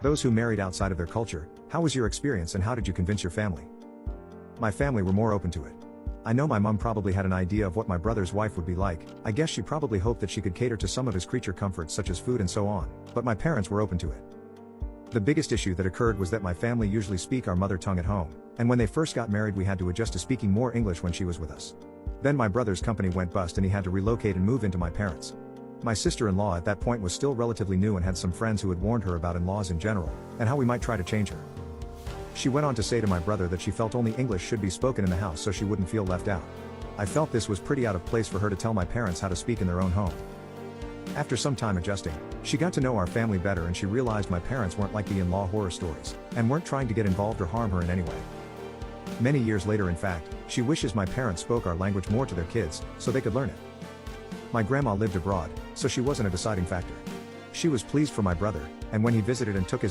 Those who married outside of their culture, how was your experience and how did you convince your family? My family were more open to it. I know my mom probably had an idea of what my brother's wife would be like. I guess she probably hoped that she could cater to some of his creature comforts such as food and so on, but my parents were open to it. The biggest issue that occurred was that my family usually speak our mother tongue at home, and when they first got married we had to adjust to speaking more English when she was with us. Then my brother's company went bust and he had to relocate and move into my parents'. My sister-in-law at that point was still relatively new and had some friends who had warned her about in-laws in general, and how we might try to change her. She went on to say to my brother that she felt only English should be spoken in the house so she wouldn't feel left out. I felt this was pretty out of place for her to tell my parents how to speak in their own home. After some time adjusting, she got to know our family better and she realized my parents weren't like the in-law horror stories, and weren't trying to get involved or harm her in any way. Many years later in fact, she wishes my parents spoke our language more to their kids, so they could learn it. My grandma lived abroad, so she wasn't a deciding factor. She was pleased for my brother, and when he visited and took his